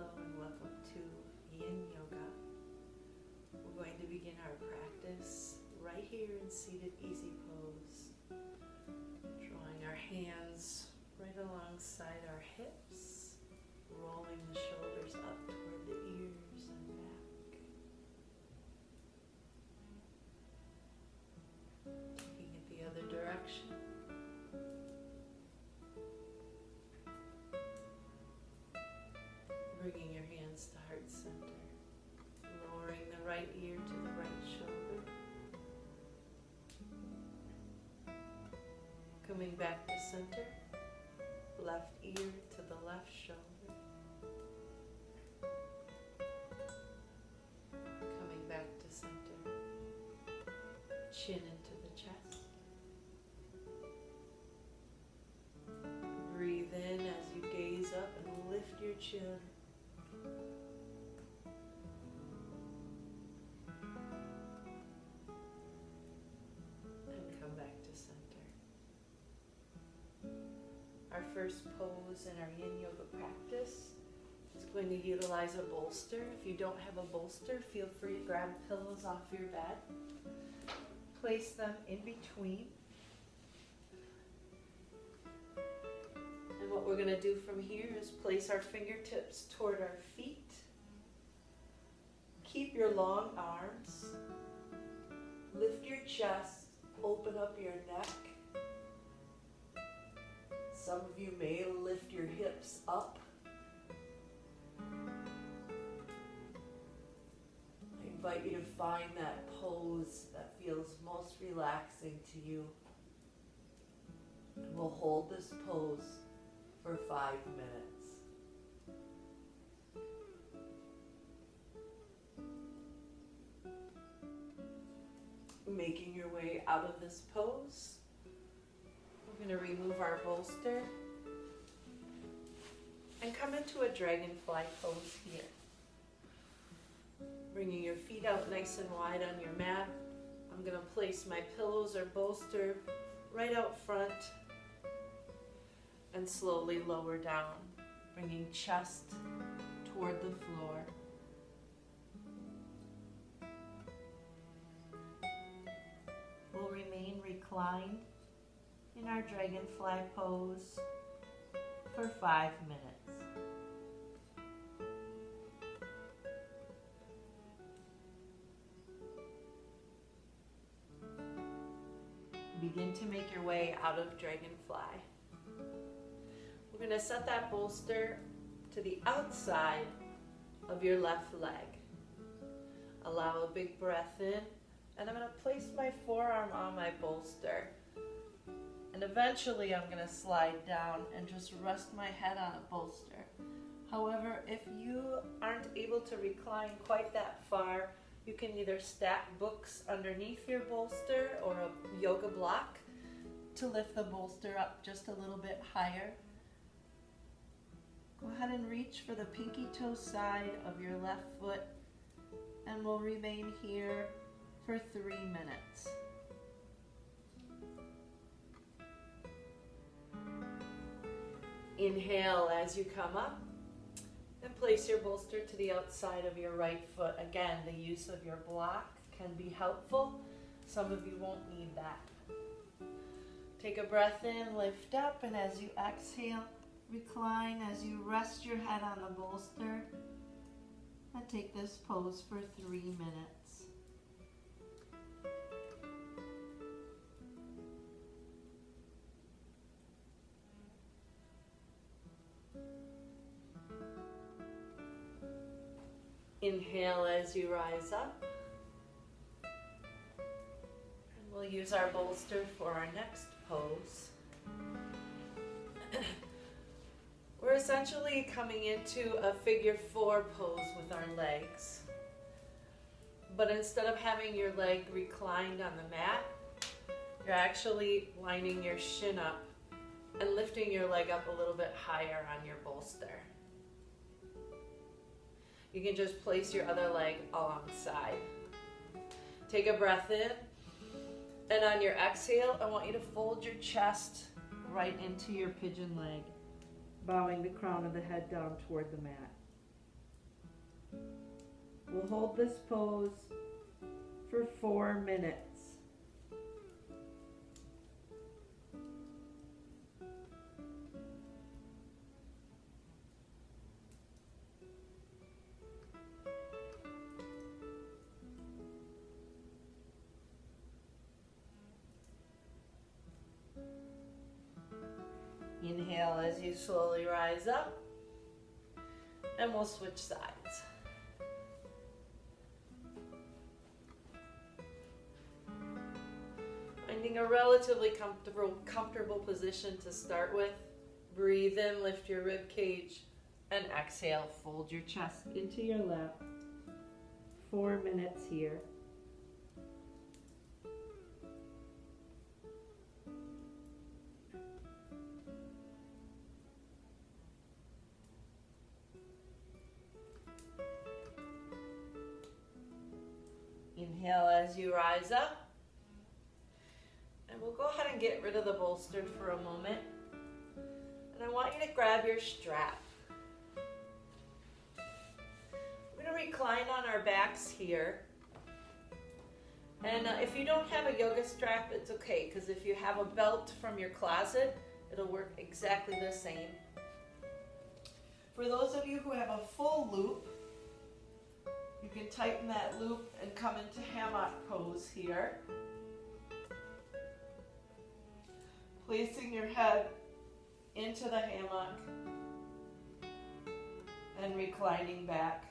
Hello and welcome to Yin Yoga. We're going to begin our practice right here in seated easy pose. Drawing our hands right alongside our hips, rolling the shoulders up toward the ears and back. Taking it the other direction. Bringing your hands to heart center, lowering the right ear to the right shoulder. Coming back to center, left ear to the left shoulder. Coming back to center, chin into the chest. Breathe in as you gaze up and lift your chin. And come back to center. Our first pose in our Yin Yoga practice is going to utilize a bolster. If you don't have a bolster, feel free to grab pillows off your bed. Place them in between. And what we're going to do from here is place our fingertips toward our feet. Keep your long arms. Lift your chest. Open up your neck. Some of you may lift your hips up. I invite you to find that pose that feels most relaxing to you. And we'll hold this pose for 5 minutes. Making your way out of this pose, we're going to remove our bolster and come into a dragonfly pose here. Bringing your feet out nice and wide on your mat. I'm going to place my pillows or bolster right out front and slowly lower down, bringing chest toward the floor. We'll remain reclined in our dragonfly pose for 5 minutes. Begin to make your way out of dragonfly. We're going to set that bolster to the outside of your left leg. Allow a big breath in, and I'm going to place my forearm on my bolster. And eventually I'm going to slide down and just rest my head on a bolster. However, if you aren't able to recline quite that far, you can either stack books underneath your bolster or a yoga block to lift the bolster up just a little bit higher. Go ahead and reach for the pinky toe side of your left foot, and we'll remain here for 3 minutes. Inhale as you come up, and place your bolster to the outside of your right foot. Again, the use of your block can be helpful. Some of you won't need that. Take a breath in, lift up, and as you exhale, recline as you rest your head on the bolster. And take this pose for 3 minutes. Inhale as you rise up. And we'll use our bolster for our next pose. We're essentially coming into a figure 4 pose with our legs. But instead of having your leg reclined on the mat, you're actually lining your shin up and lifting your leg up a little bit higher on your bolster. You can just place your other leg alongside. Take a breath in, and on your exhale, I want you to fold your chest right into your pigeon leg, bowing the crown of the head down toward the mat. We'll hold this pose for 4 minutes. Inhale as you slowly rise up, and we'll switch sides. Finding a relatively comfortable position to start with. Breathe in, lift your rib cage, and exhale, fold your chest into your lap. 4 minutes here. Inhale as you rise up. And we'll go ahead and get rid of the bolster for a moment. And I want you to grab your strap. We're going to recline on our backs here. And if you don't have a yoga strap, it's okay, because if you have a belt from your closet, it'll work exactly the same. For those of you who have a full loop, you can tighten that loop and come into hammock pose here. Placing your head into the hammock and reclining back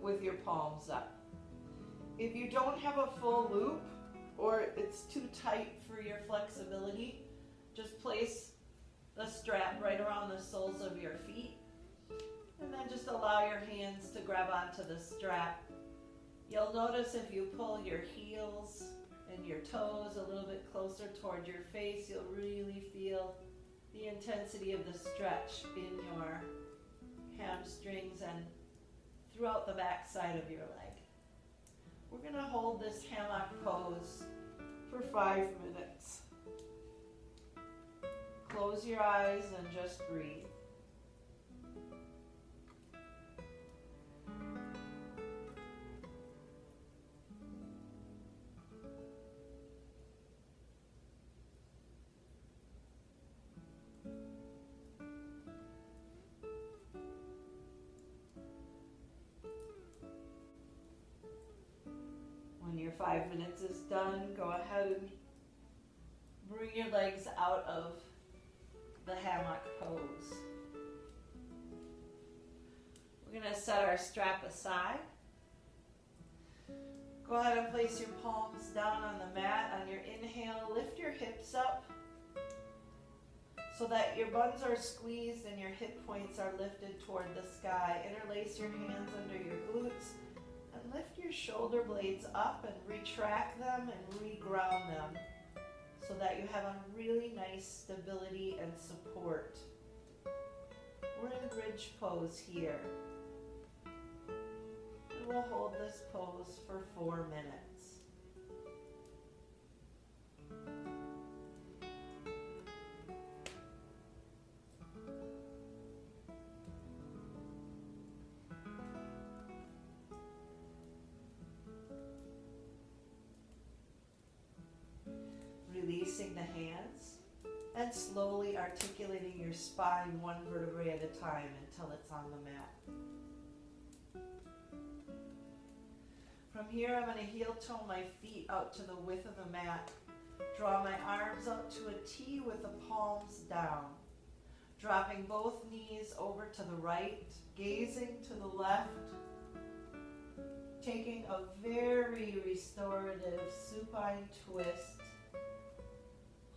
with your palms up. If you don't have a full loop or it's too tight for your flexibility, just place the strap right around the soles of your feet. And then just allow your hands to grab onto the strap. You'll notice if you pull your heels and your toes a little bit closer toward your face, you'll really feel the intensity of the stretch in your hamstrings and throughout the back side of your leg. We're going to hold this hammock pose for 5 minutes. Close your eyes and just breathe. When your 5 minutes is done, go ahead and bring your legs out of the hammock pose. We're going to set our strap aside. Go ahead and place your palms down on the mat. On your inhale, lift your hips up so that your buns are squeezed and your hip points are lifted toward the sky. Interlace your hands under your glutes. And lift your shoulder blades up and retract them and reground them so that you have a really nice stability and support. We're in bridge pose here. And we'll hold this pose for 4 minutes. Releasing the hands and slowly articulating your spine 1 vertebrae at a time until it's on the mat. From here, I'm going to heel toe my feet out to the width of the mat. Draw my arms out to a T with the palms down. Dropping both knees over to the right, gazing to the left. Taking a very restorative supine twist.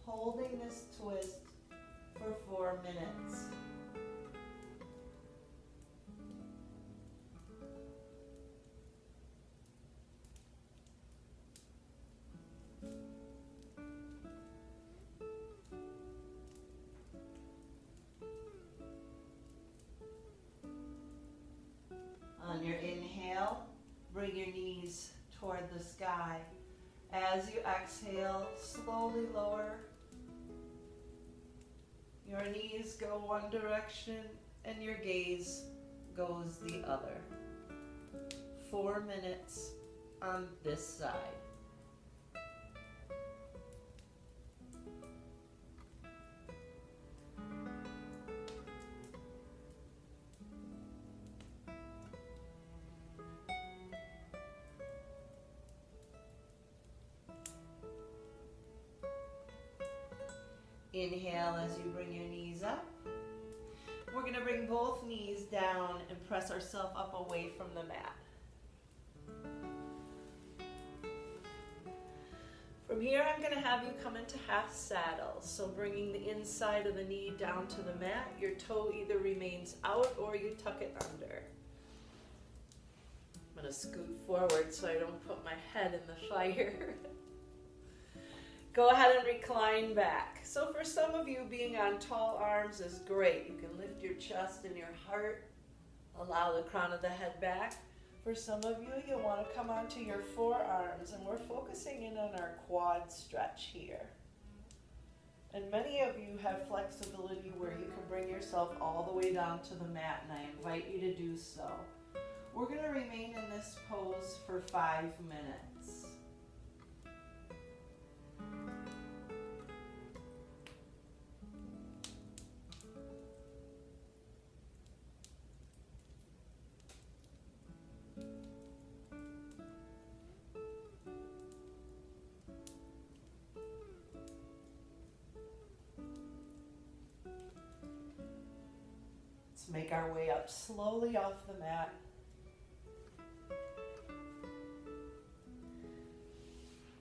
Holding this twist for 4 minutes. On your inhale, bring your knees toward the sky. As you exhale, slowly lower. Your knees go one direction and your gaze goes the other. 4 minutes on this side. Inhale as you bring your knees up. We're going to bring both knees down and press ourselves up away from the mat. From here, I'm going to have you come into half saddle. So bringing the inside of the knee down to the mat, your toe either remains out or you tuck it under. I'm going to scoot forward so I don't put my head in the fire. Go ahead and recline back. So for some of you, being on tall arms is great. You can lift your chest and your heart, allow the crown of the head back. For some of you, you'll want to come onto your forearms, and we're focusing in on our quad stretch here. And many of you have flexibility where you can bring yourself all the way down to the mat, and I invite you to do so. We're going to remain in this pose for 5 minutes. Make our way up slowly off the mat.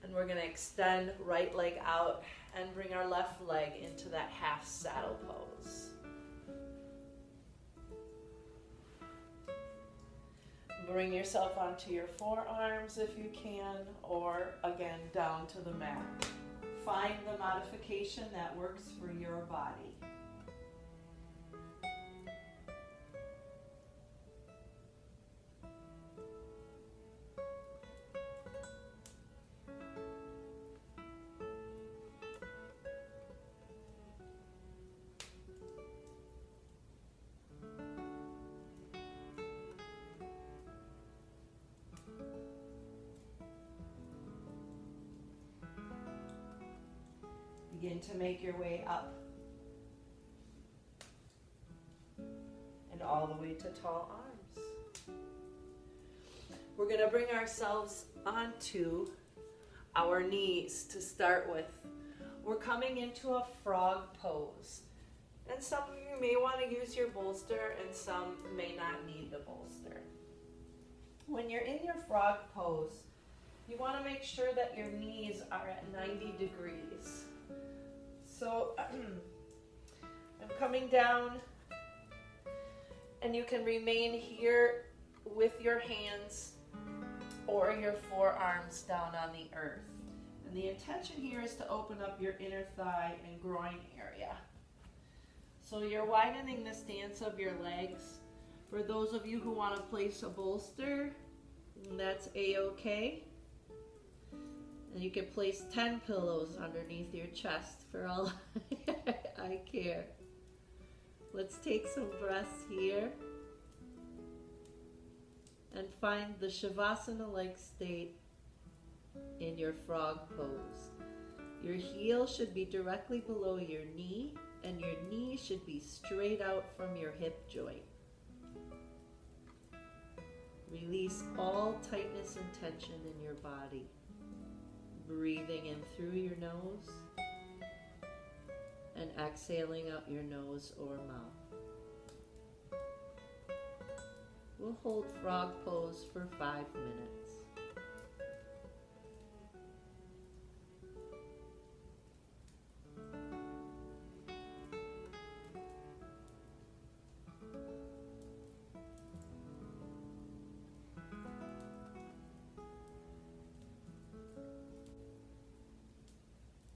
And we're going to extend right leg out and bring our left leg into that half saddle pose. Bring yourself onto your forearms if you can, or again down to the mat. Find the modification that works for your body. Begin to make your way up and all the way to tall arms. We're going to bring ourselves onto our knees to start with. We're coming into a frog pose. And some of you may want to use your bolster and some may not need the bolster. When you're in your frog pose, you want to make sure that your knees are at 90 degrees. So I'm coming down, and you can remain here with your hands or your forearms down on the earth. And the intention here is to open up your inner thigh and groin area. So you're widening the stance of your legs. For those of you who want to place a bolster, that's a-okay. And you can place 10 pillows underneath your chest for all I care. Let's take some breaths here and find the Shavasana-like state in your frog pose. Your heel should be directly below your knee, and your knee should be straight out from your hip joint. Release all tightness and tension in your body. Breathing in through your nose and exhaling out your nose or mouth. We'll hold frog pose for 5 minutes.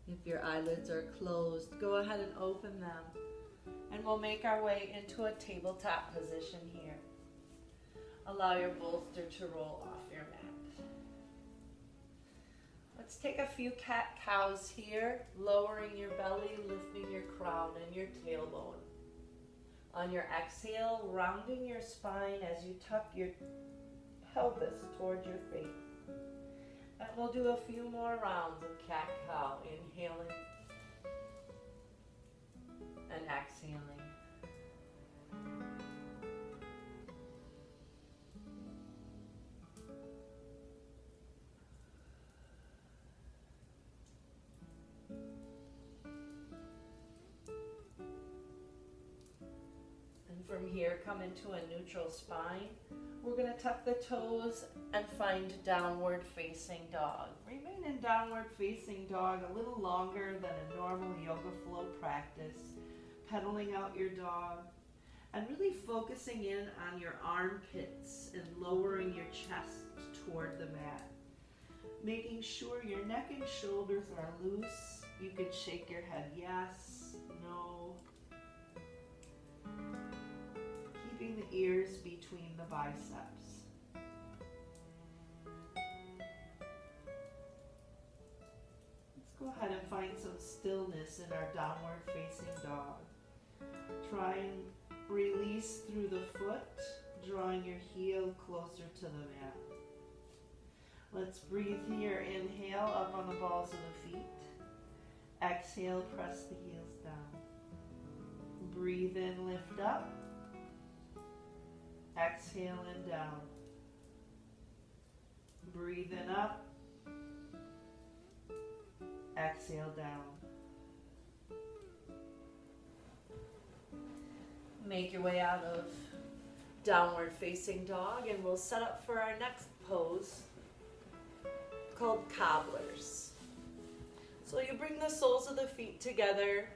If your eyelids are closed, go ahead and open them. And we'll make our way into a tabletop position here. Allow your bolster to roll off your mat. Let's take a few cat-cows here, lowering your belly, lifting your crown and your tailbone. On your exhale, rounding your spine as you tuck your pelvis towards your face. And we'll do a few more rounds of cat-cow, inhaling and exhaling. And from here, come into a neutral spine. We're going to tuck the toes and find downward facing dog. Remain in downward facing dog a little longer than a normal yoga flow practice. Pedaling out your dog and really focusing in on your armpits and lowering your chest toward the mat. Making sure your neck and shoulders are loose. You can shake your head yes, no. Keeping the ears between the biceps. Let's go ahead and find some stillness in our downward facing dog. Try and release through the foot, drawing your heel closer to the mat. Let's breathe here. Inhale up on the balls of the feet. Exhale, press the heels down. Breathe in, lift up. Exhale and down. Breathe in up. Exhale down. Make your way out of downward facing dog and we'll set up for our next pose called cobblers. So you bring the soles of the feet together,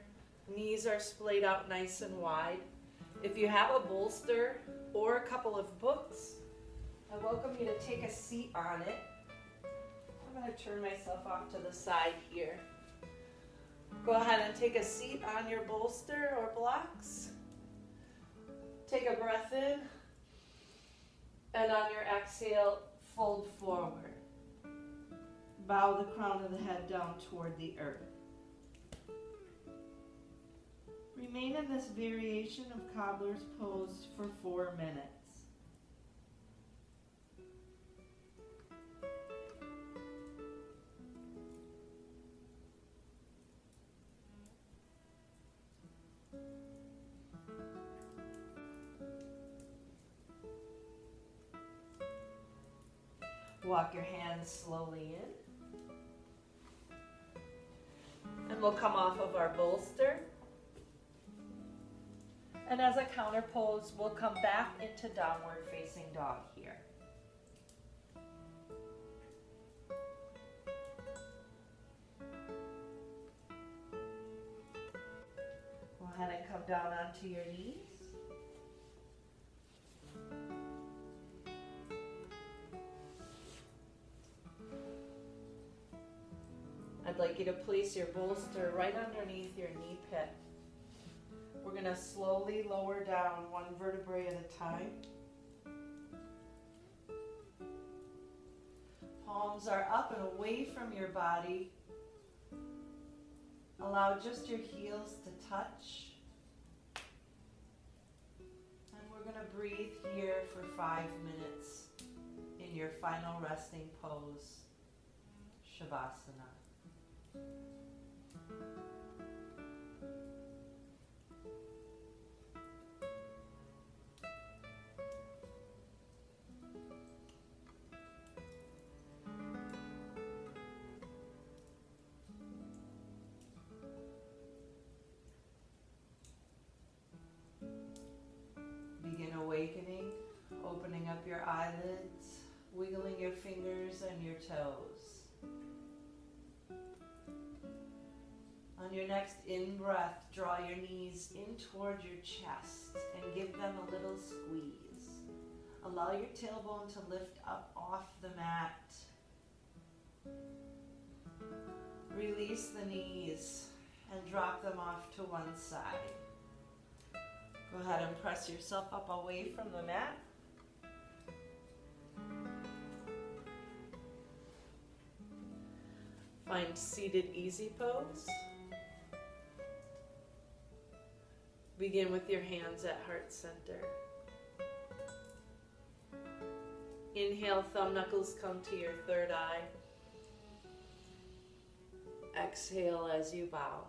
knees are splayed out nice and wide. If you have a bolster or a couple of books, I welcome you to take a seat on it. I'm going to turn myself off to the side here. Go ahead and take a seat on your bolster or blocks. Take a breath in, and on your exhale, fold forward. Bow the crown of the head down toward the earth. Remain in this variation of cobbler's pose for 4 minutes. Walk your hands slowly in. And we'll come off of our bolster. And as a counter pose, we'll come back into downward facing dog here. Go ahead and come down onto your knees. I'd like you to place your bolster right underneath your knee pit. We're going to slowly lower down one vertebrae at a time. Palms are up and away from your body. Allow just your heels to touch. And we're going to breathe here for 5 minutes in your final resting pose, Shavasana. Begin awakening, opening up your eyelids, wiggling your fingers and your toes. On your next in-breath, draw your knees in toward your chest and give them a little squeeze. Allow your tailbone to lift up off the mat. Release the knees and drop them off to one side. Go ahead and press yourself up away from the mat. Find seated easy pose. Begin with your hands at heart center. Inhale, thumb knuckles come to your third eye. Exhale as you bow.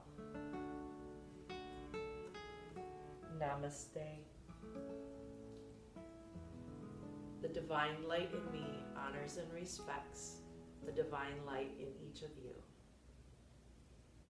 Namaste. The divine light in me honors and respects the divine light in each of you.